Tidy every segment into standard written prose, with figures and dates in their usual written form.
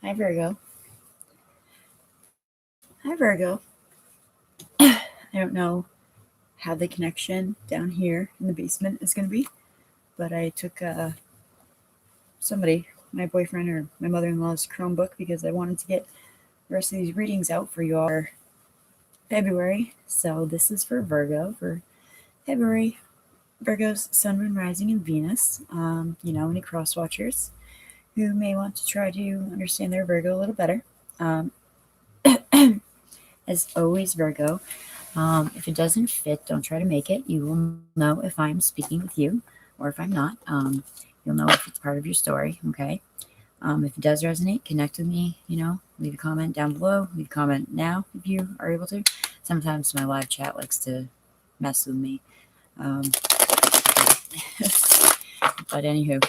Hi, Virgo. Hi, Virgo. I don't know how the connection down here in the basement is going to be, but I took somebody, my boyfriend or my mother-in-law's Chromebook because I wanted to get the rest of these readings out for you all for February. So this is for Virgo for February. Virgo's Sun, Moon, Rising, and Venus. Any cross watchers who may want to try to understand their Virgo a little better. Um, as always, Virgo, if it doesn't fit, don't try to make it. You will know if I'm speaking with you or if I'm not. You'll know if it's part of your story, okay? If it does resonate, connect with me, leave a comment down below. Leave a comment now if you are able to. Sometimes my live chat likes to mess with me. But anywho,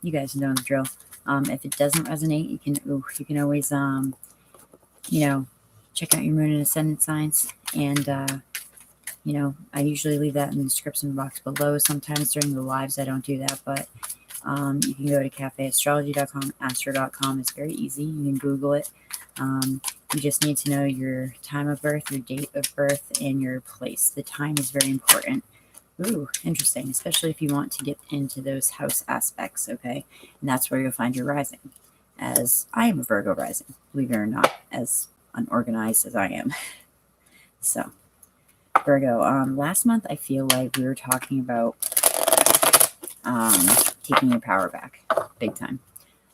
you guys know the drill. If it doesn't resonate, you can always, check out your moon and ascendant signs. And, I usually leave that in the description box below. Sometimes during the lives, I don't do that, but you can go to cafeastrology.com, astro.com. It's very easy. You can Google it. You just need to know your time of birth, your date of birth, and your place. The time is very important. Ooh, interesting, especially if you want to get into those house aspects, okay? And that's where you'll find your rising, as I am a Virgo rising, believe it or not, as unorganized as I am. So, Virgo, last month I feel like we were talking about taking your power back, big time.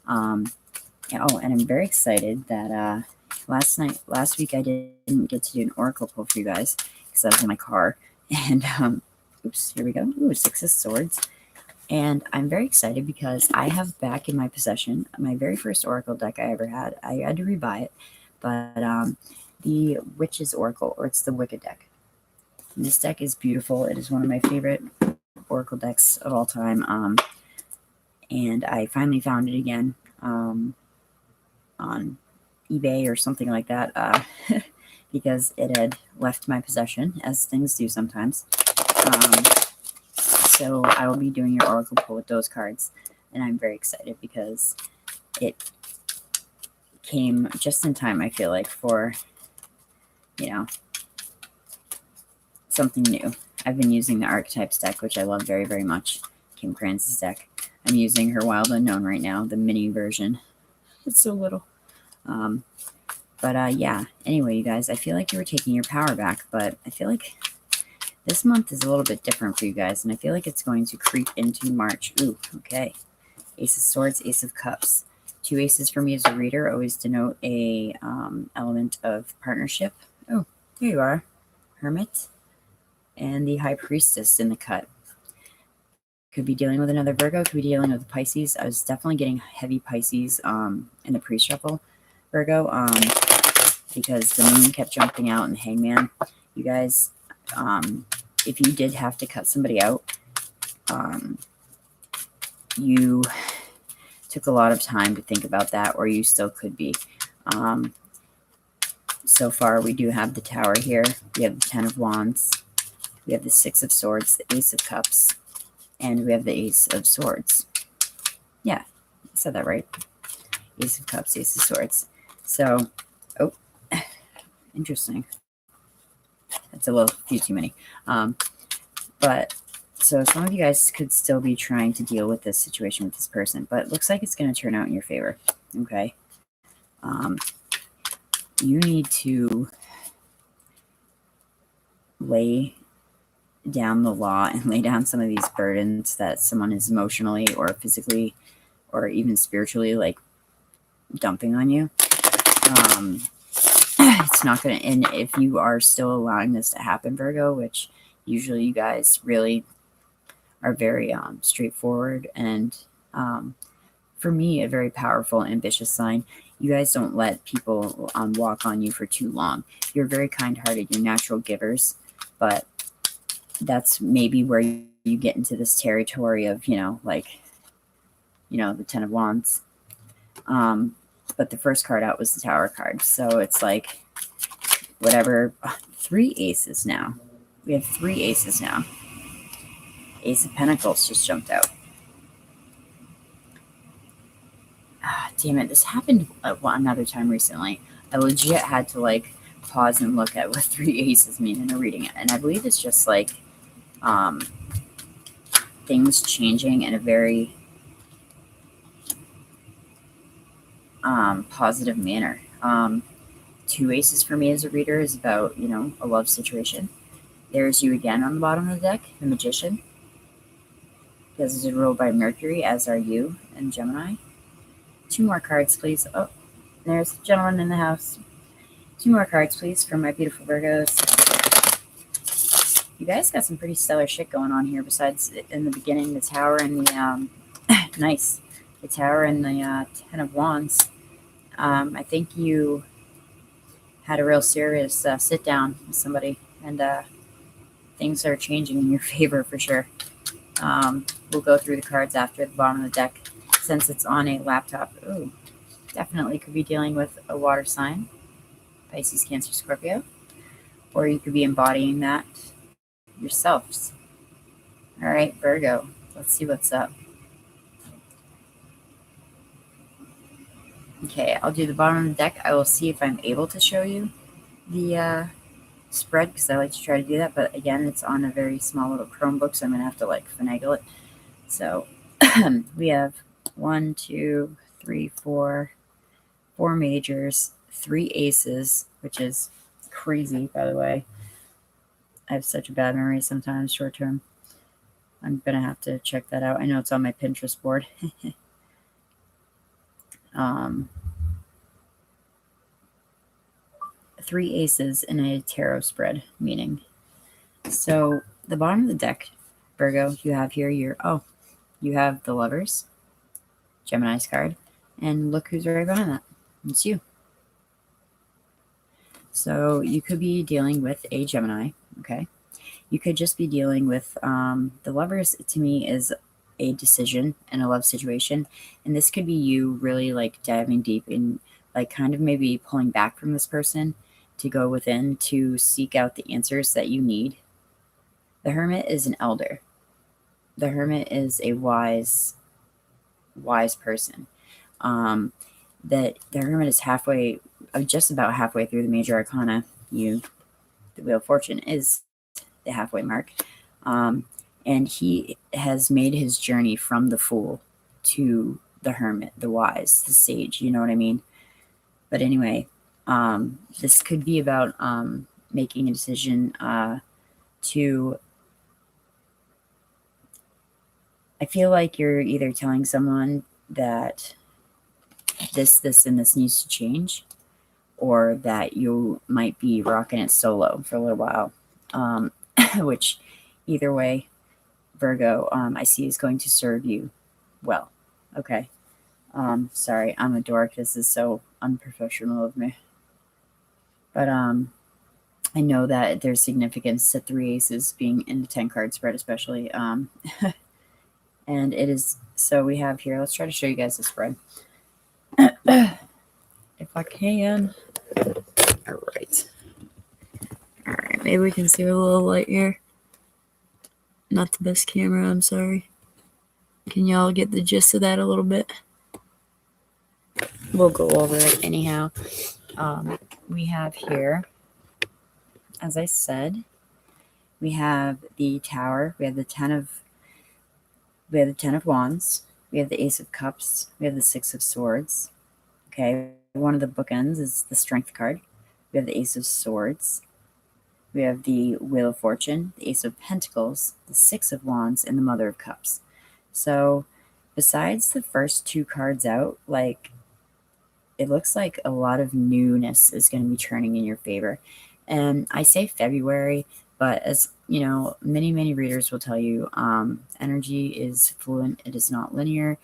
And I'm very excited that last week I didn't get to do an oracle pull for you guys because I was in my car, and oops, here we go. Ooh, Six of Swords. And I'm very excited because I have back in my possession my very first oracle deck I ever had. I had to rebuy it, but the Witch's Oracle, or it's the Wicked deck. And this deck is beautiful. It is one of my favorite oracle decks of all time. And I finally found it again on eBay or something like that because it had left my possession, as things do sometimes. So I will be doing your oracle pull with those cards, and I'm very excited because it came just in time, I feel like, for, something new. I've been using the Archetypes deck, which I love very, very much. Kim Kranz's deck. I'm using her Wild Unknown right now, the mini version. It's so little. Yeah, anyway, you guys, I feel like you were taking your power back, but I feel like this month is a little bit different for you guys, and I feel like it's going to creep into March. Ooh, okay. Ace of Swords, Ace of Cups. 2 aces for me as a reader always denote a element of partnership. Oh, there you are. Hermit. And the High Priestess in the cut. Could be dealing with another Virgo, could be dealing with Pisces. I was definitely getting heavy Pisces in the pre-shuffle Virgo because the moon kept jumping out and Hangman. You guys, if you did have to cut somebody out, you took a lot of time to think about that, or you still could be. So far, we do have the Tower here. We have the Ten of Wands. We have the Six of Swords, the Ace of Cups, and we have the Ace of Swords. Yeah, I said that right. Ace of Cups, Ace of Swords. So, oh, interesting. That's a little few too many. So some of you guys could still be trying to deal with this situation with this person, but it looks like it's going to turn out in your favor, okay? You need to lay down the law and lay down some of these burdens that someone is emotionally or physically or even spiritually like dumping on you. It's not going to, and if you are still allowing this to happen, Virgo, which usually you guys really are very straightforward and for me a very powerful, ambitious sign. You guys don't let people walk on you for too long. You're very kind-hearted. You're natural givers, but that's maybe where you get into this territory of, the Ten of Wands. But the first card out was the Tower card. So it's like, whatever, 3 aces now. We have 3 aces now. Ace of Pentacles just jumped out. damn it, this happened another time recently. I legit had to like pause and look at what 3 aces mean in a reading it. And I believe it's just like things changing in a very positive manner. 2 aces for me as a reader is about, you know, a love situation. There's you again on the bottom of the deck, the Magician. This is ruled by Mercury, as are you and Gemini. 2 more cards, please. Oh, there's a gentleman in the house. 2 more cards, please, for my beautiful Virgos. You guys got some pretty stellar shit going on here besides, in the beginning, the Tower and the, nice, the Tower and the 10 of Wands. I think you had a real serious sit down with somebody, and things are changing in your favor for sure. We'll go through the cards after the bottom of the deck since it's on a laptop. Ooh, definitely could be dealing with a water sign, Pisces, Cancer, Scorpio, or you could be embodying that yourselves. All right, Virgo, let's see what's up. Okay, I'll do the bottom of the deck. I will see if I'm able to show you the spread because I like to try to do that, but again, it's on a very small little Chromebook, so I'm gonna have to like finagle it. So we have 1, 2, 3, 4 majors, 3 aces, which is crazy, by the way. I have such a bad memory sometimes, short term. I'm gonna have to check that out. I know it's on my Pinterest board. 3 aces in a tarot spread, meaning. So the bottom of the deck, Virgo, you have here you have the Lovers, Gemini's card, and look who's right behind that. It's you. So you could be dealing with a Gemini, okay? You could just be dealing with the Lovers. To me, is a decision in a love situation, and this could be you really like diving deep in, like kind of maybe pulling back from this person to go within to seek out the answers that you need. The Hermit is an elder. The Hermit is a wise person. That the Hermit is just about halfway through the major arcana. The Wheel of Fortune is the halfway mark. And he has made his journey from the Fool to the Hermit, the wise, the sage, you know what I mean? But anyway, this could be about making a decision to... I feel like you're either telling someone that this, and this needs to change, or that you might be rocking it solo for a little while. Which, either way, Virgo, I see is going to serve you well. Okay. Sorry, I'm a dork. This is so unprofessional of me. But I know that there's significance to 3 aces being in the 10 card spread, especially. And it is, so we have here, let's try to show you guys the spread. If I can. All right. All right, maybe we can see a little light here. Not the best camera, I'm sorry. Can y'all get the gist of that a little bit? We'll go over it anyhow. We have here, as I said, we have the Tower, we have the 10 of Wands, we have the Ace of Cups, we have the 6 of Swords. Okay, one of the bookends is the Strength card. We have the Ace of Swords. We have the Wheel of Fortune, the Ace of Pentacles, the 6 of Wands, and the Mother of Cups. So besides the first 2 cards out, like, it looks like a lot of newness is going to be turning in your favor. And I say February, but as you know, many readers will tell you, energy is fluent. It is not linear.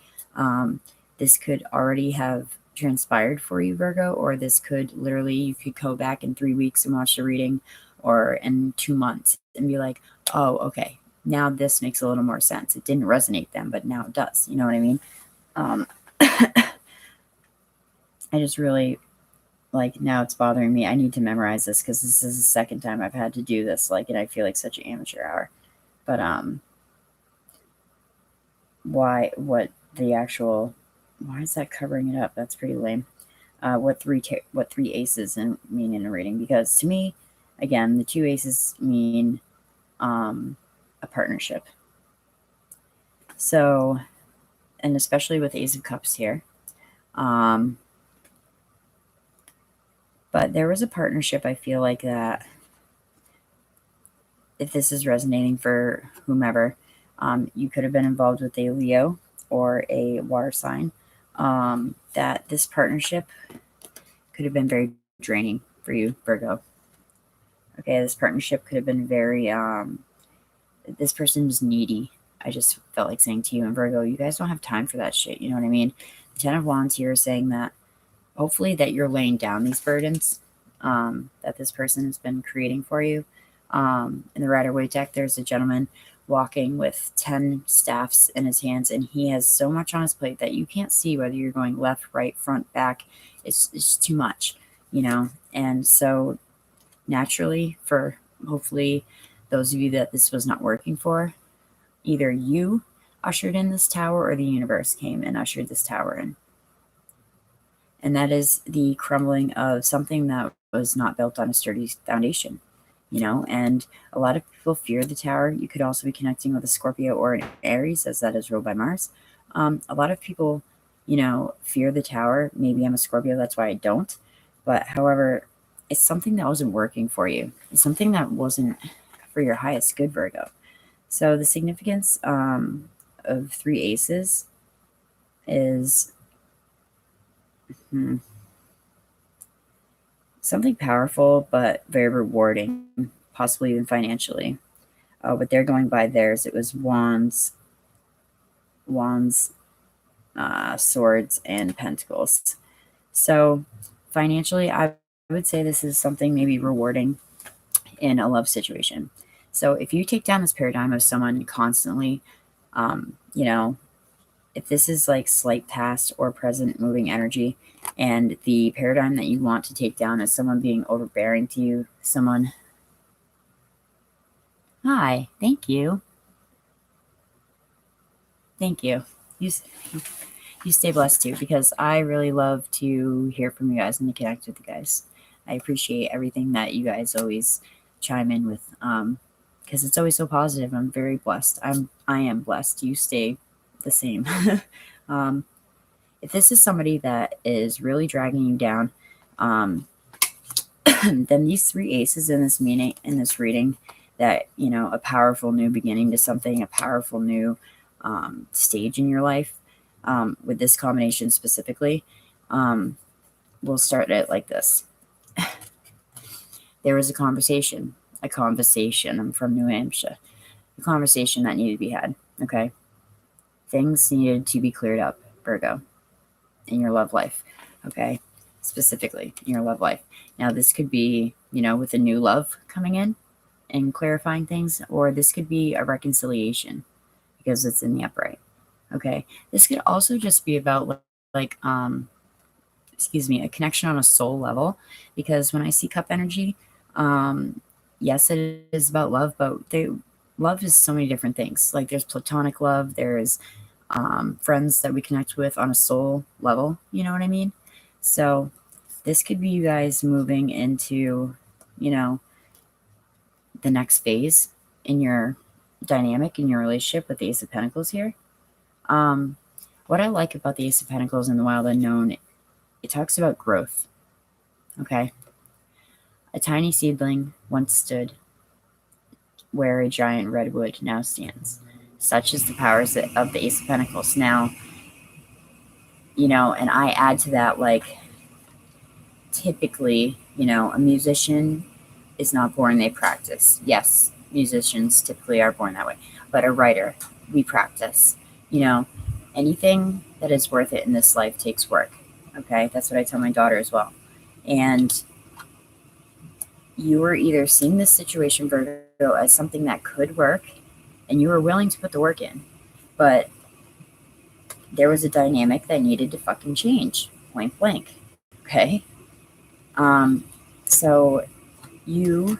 This could already have transpired for you, Virgo, or this could literally, you could go back in 3 weeks and watch the reading, or in 2 months and be like, oh, okay, now this makes a little more sense. It didn't resonate then, but now it does. You know what I mean? I just really, like, now it's bothering me. I need to memorize this because this is the second time I've had to do this, like, and I feel like such an amateur hour. But what the actual Why is that covering it up? That's pretty lame. What three aces mean in a reading? Because to me, again, the two aces mean a partnership. So, and especially with Ace of Cups here. But there was a partnership, I feel like, that if this is resonating for whomever, you could have been involved with a Leo or a water sign. That this partnership could have been very draining for you, Virgo. Okay, this partnership could have been very, this person was needy. I just felt like saying to you and Virgo, you guys don't have time for that shit. You know what I mean? The Ten of Wands here is saying that hopefully that you're laying down these burdens that this person has been creating for you. In the Rider-Waite deck, there's a gentleman walking with 10 staffs in his hands, and he has so much on his plate that you can't see whether you're going left, right, front, back. It's too much, you know? And so naturally, for hopefully those of you that this was not working for, either you ushered in this tower or the universe came and ushered this tower in. And that is the crumbling of something that was not built on a sturdy foundation, you know? And a lot of people fear the tower. You could also be connecting with a Scorpio or an Aries, as that is ruled by Mars. A lot of people, you know, fear the tower. Maybe I'm a Scorpio, that's why I don't. But however, it's something that wasn't working for you. It's something that wasn't for your highest good, Virgo. So the significance of three aces is something powerful but very rewarding, possibly even financially. But they're going by theirs. It was wands, swords, and pentacles. So financially, I would say this is something maybe rewarding in a love situation. So if you take down this paradigm of someone constantly, you know, if this is like slight past or present moving energy, and the paradigm that you want to take down is someone being overbearing to you, someone, hi, thank you. Thank you. You stay blessed too, because I really love to hear from you guys and to connect with you guys. I appreciate everything that you guys always chime in with, because it's always so positive. I'm very blessed. I am blessed. You stay the same. If this is somebody that is really dragging you down, then these three aces in this reading, that, you know, a powerful new beginning to something, a powerful new stage in your life, with this combination specifically, we'll start it like this. There was a conversation. I'm from New Hampshire. A conversation that needed to be had. Okay. Things needed to be cleared up, Virgo, in your love life. Okay. Specifically in your love life. Now, this could be, you know, with a new love coming in and clarifying things, or this could be a reconciliation because it's in the upright. Okay. This could also just be about like a connection on a soul level, because when I see cup energy, yes, it is about love, but love is so many different things. Like there's platonic love, there's friends that we connect with on a soul level, you know what I mean? So this could be you guys moving into, you know, the next phase in your dynamic, in your relationship with the Ace of Pentacles here. What I like about the Ace of Pentacles in the Wild Unknown, it talks about growth. Okay. A tiny seedling once stood where a giant redwood now stands. Such is the powers of the Ace of Pentacles. Now, you know, and I add to that, like, typically, you know, a musician is not born, they practice. Yes, musicians typically are born that way. But a writer, we practice. You know, anything that is worth it in this life takes work. Okay, that's what I tell my daughter as well. And you were either seeing this situation, Virgo, as something that could work, and you were willing to put the work in, but there was a dynamic that needed to fucking change, point blank. Okay. So you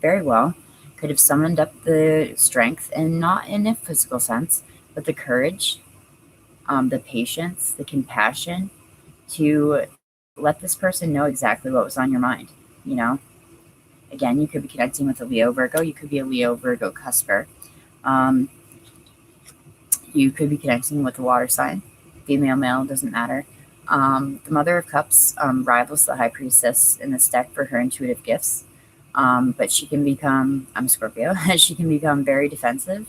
very well could have summoned up the strength, and not in a physical sense, but the courage the patience, the compassion to let this person know exactly what was on your mind. You know, again, you could be connecting with a Leo Virgo. You could be a Leo Virgo cusper. Um, you could be connecting with a water sign, female, male, doesn't matter. The Mother of Cups rivals the High Priestess in this deck for her intuitive gifts. But she can become, I'm Scorpio, she can become very defensive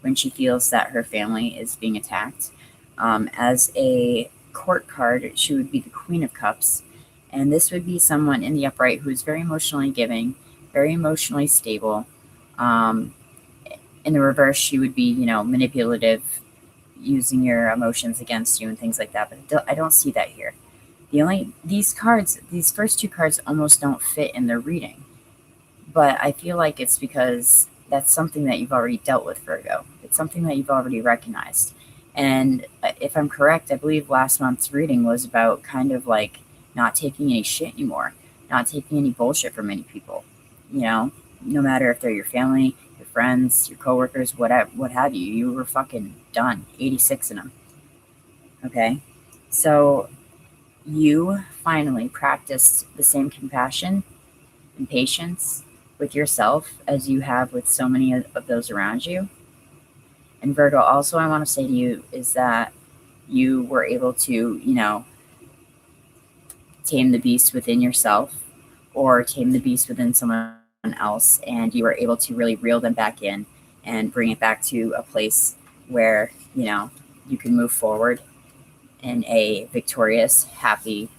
when she feels that her family is being attacked. As a court card, she would be the Queen of Cups. And this would be someone in the upright who's very emotionally giving, very emotionally stable. Um, in the reverse, she would be, manipulative, using your emotions against you and things like that. But I don't see that here. These cards, these first two cards almost don't fit in their reading. But I feel like it's because that's something that you've already dealt with, Virgo. It's something that you've already recognized. And if I'm correct, I believe last month's reading was about kind of like not taking any shit anymore, not taking any bullshit from any people. No matter if they're your family, your friends, your coworkers, whatever, what have you, you were fucking done. 86 in them. Okay? So you finally practiced the same compassion and patience with yourself as you have with so many of those around you. And Virgo, also, I want to say to you is that you were able to, tame the beast within yourself or tame the beast within someone else. And you were able to really reel them back in and bring it back to a place where, you can move forward in a victorious, happy,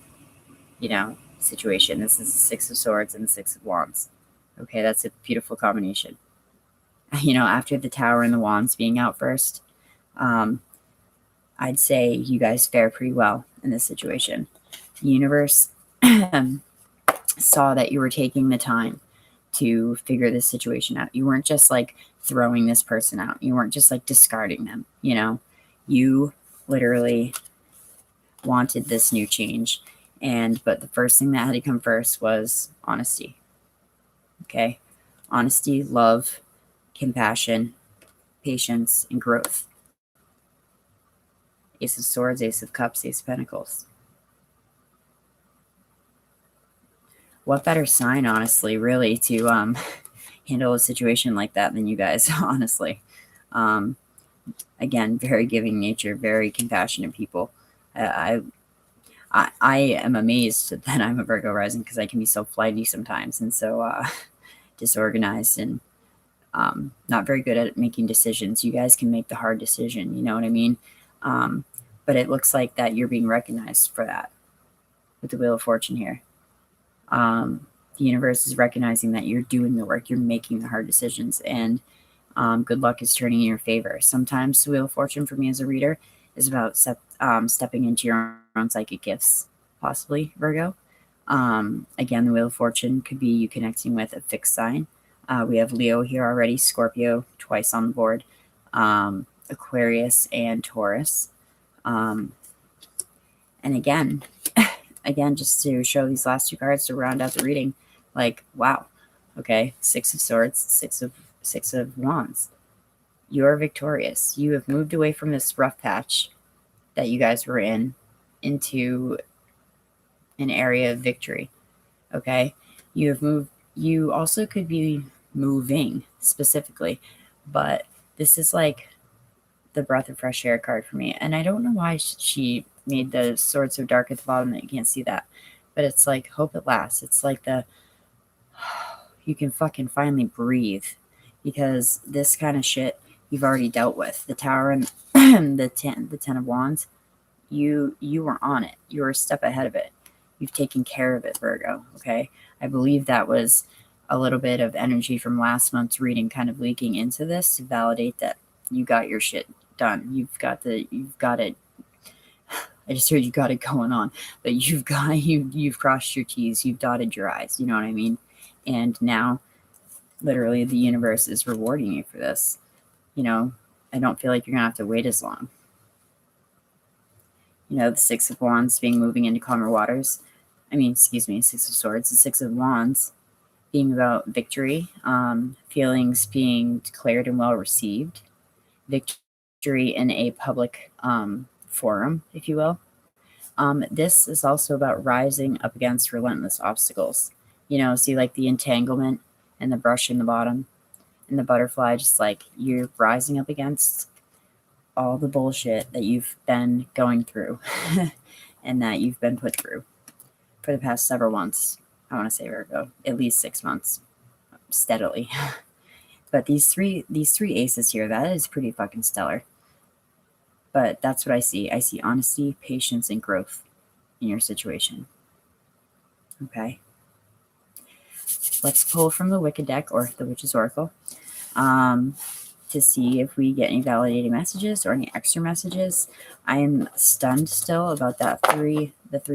situation. This is the Six of Swords and the Six of Wands. Okay, that's a beautiful combination. After the Tower and the Wands being out first, I'd say you guys fare pretty well in this situation. The universe saw that you were taking the time to figure this situation out. You weren't just like throwing this person out. You weren't just like discarding them. You literally wanted this new change. But the first thing that had to come first was honesty. Okay. Honesty, love, compassion, patience, and growth. Ace of Swords, Ace of Cups, Ace of Pentacles. What better sign, honestly, really, to handle a situation like that than you guys, honestly. Again, very giving nature, very compassionate people. I am amazed that I'm a Virgo rising because I can be so flighty sometimes and so disorganized and not very good at making decisions. You guys can make the hard decision, you know what I mean? But it looks like that you're being recognized for that with the Wheel of Fortune here. The universe is recognizing that you're doing the work, you're making the hard decisions, and good luck is turning in your favor. Sometimes the Wheel of Fortune for me as a reader is about stepping into your own psychic gifts, possibly, Virgo. Again, the Wheel of Fortune could be you connecting with a fixed sign. We have Leo here already, Scorpio twice on the board, Aquarius and Taurus. And again, just to show these last two cards to round out the reading, like, wow, okay, Six of Swords, Six of Wands. You're victorious. You have moved away from this rough patch that you guys were in into an area of victory. Okay, you have moved. You also could be moving specifically, but this is like the breath of fresh air card for me. And I don't know why she made the sword so dark at the bottom that you can't see that, but it's like hope at last. It's like you can fucking finally breathe, because this kind of shit you've already dealt with. The Tower and the ten of Wands, you were on it. You were a step ahead of it. You've taken care of it, Virgo. Okay, I believe that was a little bit of energy from last month's reading kind of leaking into this to validate that you got your shit done. You've got it. I just heard you got it going on, but you've crossed your T's, you've dotted your I's, you know what I mean? And now literally the universe is rewarding you for this. I don't feel like you're gonna have to wait as long. The Six of Wands moving into calmer waters. Six of Swords, the Six of Wands being about victory, feelings being declared and well received, victory in a public forum, if you will. This is also about rising up against relentless obstacles. You know, see like the entanglement and the brush in the bottom and the butterfly, just like you're rising up against all the bullshit that you've been going through and that you've been put through for the past several months. I want to say Virgo, at least 6 months steadily. But these three aces here, that is pretty fucking stellar. But that's what I see. I see honesty, patience, and growth in your situation. Okay. Let's pull from the Wicked deck or the Witch's Oracle to see if we get any validating messages or any extra messages. I am stunned still about the three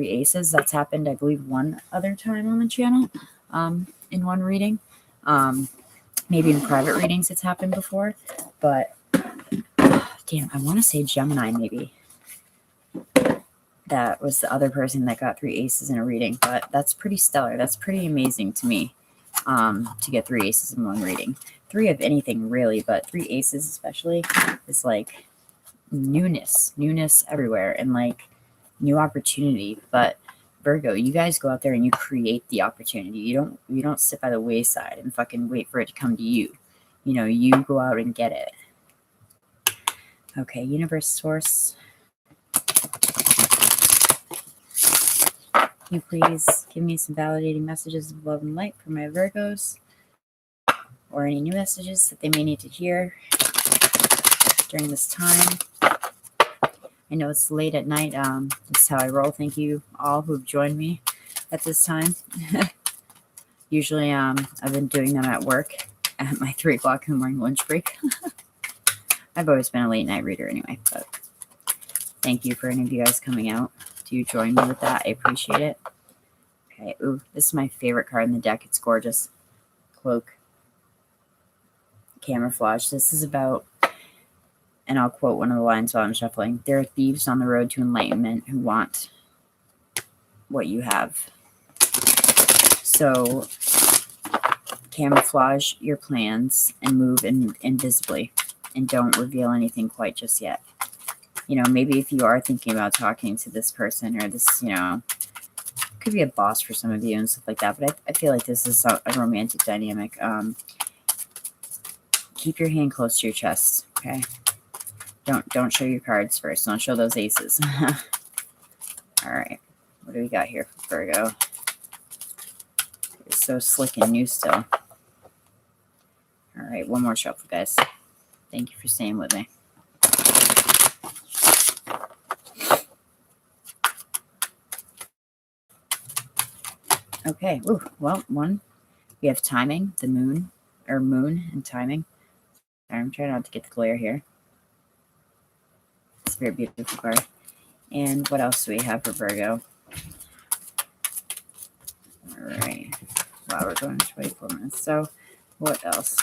aces. That's happened, I believe, one other time on the channel in one reading. Maybe in private readings it's happened before, but damn, I want to say Gemini maybe. That was the other person that got 3 aces in a reading, but that's pretty stellar. That's pretty amazing to me, to get 3 aces in one reading. 3 of anything really, but 3 aces especially is like newness everywhere and like new opportunity. But Virgo, you guys go out there and you create the opportunity. You don't sit by the wayside and fucking wait for it to come to you. You know, you go out and get it. Okay, universe source. Can you please give me some validating messages of love and light for my Virgos? Or any new messages that they may need to hear during this time. I know it's late at night. This is how I roll. Thank you all who have joined me at this time. Usually I've been doing them at work at my 3 o'clock in the morning lunch break. I've always been a late night reader anyway, but thank you for any of you guys coming out to join me with that. I appreciate it. Okay, ooh, this is my favorite card in the deck. It's gorgeous. Cloak. Camouflage. This is about, and I'll quote one of the lines while I'm shuffling. There are thieves on the road to enlightenment who want what you have. So camouflage your plans and move invisibly and don't reveal anything quite just yet. You know, maybe if you are thinking about talking to this person or this, you know, could be a boss for some of you and stuff like that, but I feel like this is a romantic dynamic. Keep your hand close to your chest, okay? Don't show your cards first. Don't show those aces. All right. What do we got here for Virgo? It's so slick and new still. All right. One more shuffle, guys. Thank you for staying with me. Okay. Ooh, well, one. We have timing, the moon, or moon and timing. I'm trying not to get the glare here. It's a very beautiful card. And what else do we have for Virgo? All right. Wow, we're going 24 minutes. So what else?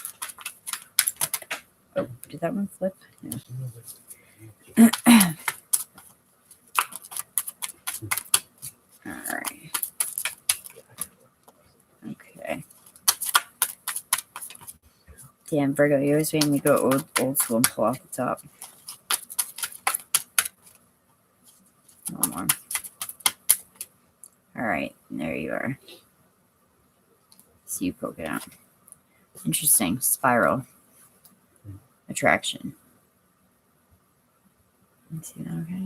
Oh, did that one flip? No. All right. Okay. Damn, Virgo, you always made me go old school and pull off the top. One more. All right, there you are. So you poke it out. Interesting. Spiral. Attraction. See that okay?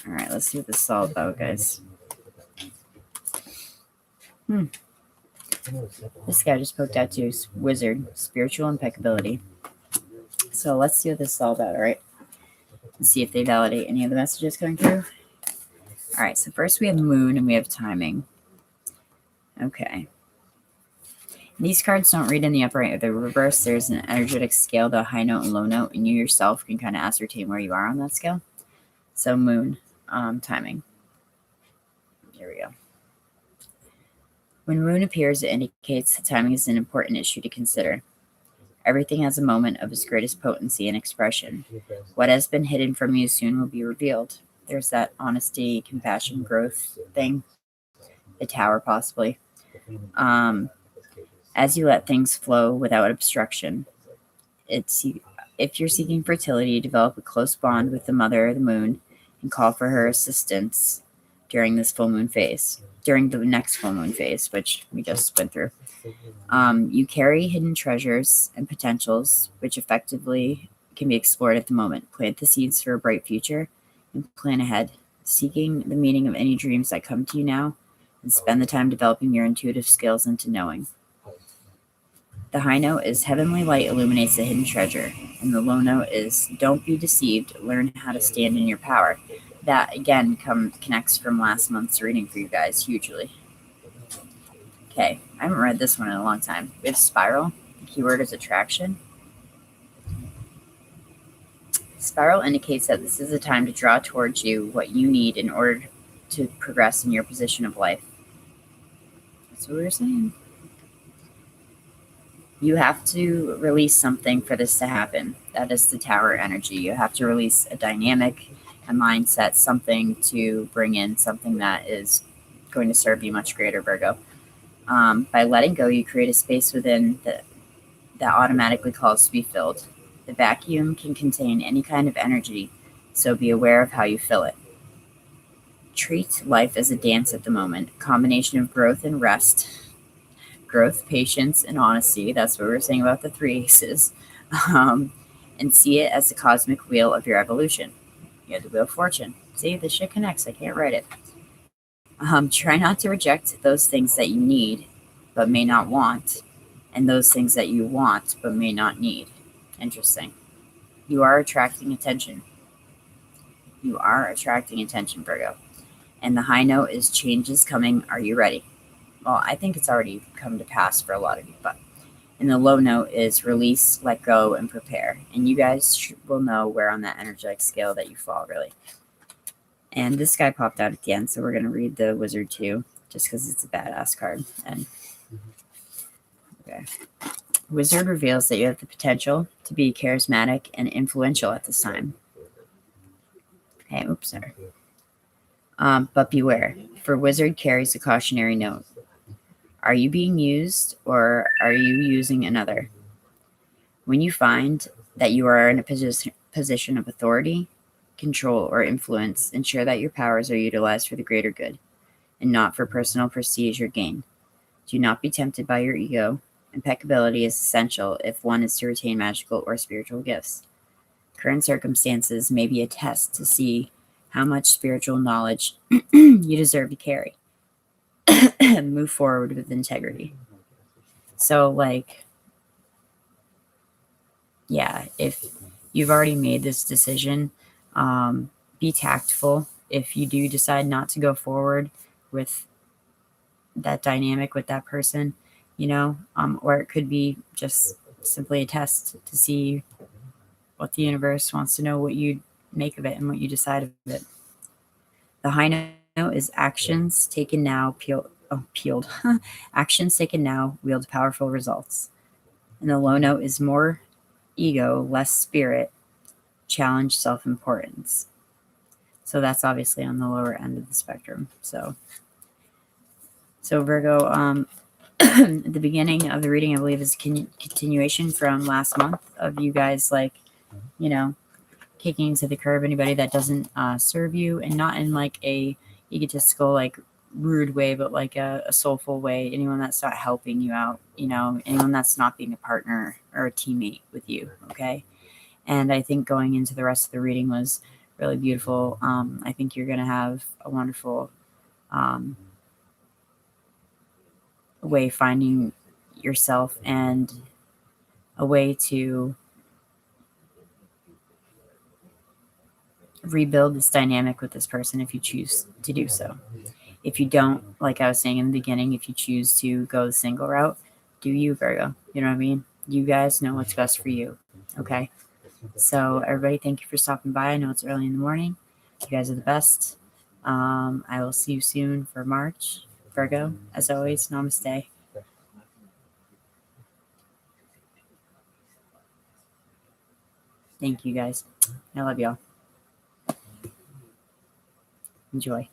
All right, let's see what this is all about, guys. This guy just poked out too. Wizard. Spiritual impeccability. So let's see what this is all about, all right? Let's see if they validate any of the messages coming through. All right, so first we have moon and we have timing. Okay. These cards don't read in the upright or the reverse. There's an energetic scale, the high note and low note, and you yourself can kind of ascertain where you are on that scale. So moon, timing. Here we go. When moon appears, it indicates that timing is an important issue to consider. Everything has a moment of its greatest potency and expression. What has been hidden from you soon will be revealed. There's that honesty, compassion, growth thing. The tower, possibly. As you let things flow without obstruction, If you're seeking fertility, develop a close bond with the mother of the moon and call for her assistance during this full moon phase, during the next full moon phase, which we just went through. You carry hidden treasures and potentials, which effectively can be explored at the moment. Plant the seeds for a bright future and plan ahead, seeking the meaning of any dreams that come to you now, and spend the time developing your intuitive skills into knowing. The high note is heavenly light illuminates the hidden treasure, and the low note is don't be deceived, learn how to stand in your power. That again connects from last month's reading for you guys hugely. Okay, I haven't read this one in a long time. We have spiral. The keyword is attraction. Spiral indicates that this is a time to draw towards you what you need in order to progress in your position of life. That's what we were saying. You have to release something for this to happen. That is the tower energy. You have to release a dynamic, a mindset, something to bring in something that is going to serve you much greater, Virgo. By letting go, you create a space within that automatically calls to be filled. The vacuum can contain any kind of energy, so be aware of how you fill it. Treat life as a dance at the moment, a combination of growth and rest. Growth, patience, and honesty. That's what we were saying about the three aces. And see it as the cosmic wheel of your evolution. You have the wheel of fortune. See, this shit connects. I can't write it. Try not to reject those things that you need but may not want, and those things that you want but may not need. Interesting. You are attracting attention. You are attracting attention, Virgo. And the high note is change is coming. Are you ready? Well, I think it's already come to pass for a lot of you, but. And the low note is release, let go, and prepare. And you guys will know where on that energetic scale that you fall, really. And this guy popped out again, so we're going to read the wizard too, just because it's a badass card. And okay. Wizard reveals that you have the potential to be charismatic and influential at this time. Okay, oops, sorry. But beware, for wizard carries a cautionary note. Are you being used or are you using another? When you find that you are in a position of authority, control, or influence, ensure that your powers are utilized for the greater good and not for personal prestige or gain. Do not be tempted by your ego. Impeccability is essential if one is to retain magical or spiritual gifts. Current circumstances may be a test to see how much spiritual knowledge you deserve to carry. Move forward with integrity. So, like, yeah, if you've already made this decision, be tactful. If you do decide not to go forward with that dynamic with that person, you know, or it could be just simply a test to see what the universe wants to know, what you make of it and what you decide of it. The high note is actions taken now, peeled. Actions taken now wield powerful results. And the low note is more ego, less spirit, challenge self-importance. So that's obviously on the lower end of the spectrum. So Virgo, at the beginning of the reading, I believe, is a continuation from last month of you guys, like, you know, kicking to the curb anybody that doesn't serve you, and not in like a egotistical, like rude way, but like a soulful way. Anyone that's not helping you out, you know, anyone that's not being a partner or a teammate with you. Okay. And I think going into the rest of the reading was really beautiful. I think you're going to have a wonderful way finding yourself and a way to rebuild this dynamic with this person if you choose to do so. If you don't, like I was saying in the beginning, if you choose to go the single route, do you, Virgo? You know what I mean? You guys know what's best for you. Okay. So everybody, thank you for stopping by. I know it's early in the morning. You guys are the best. I will see you soon for March. Virgo, as always, namaste. Thank you guys. I love y'all. Enjoy.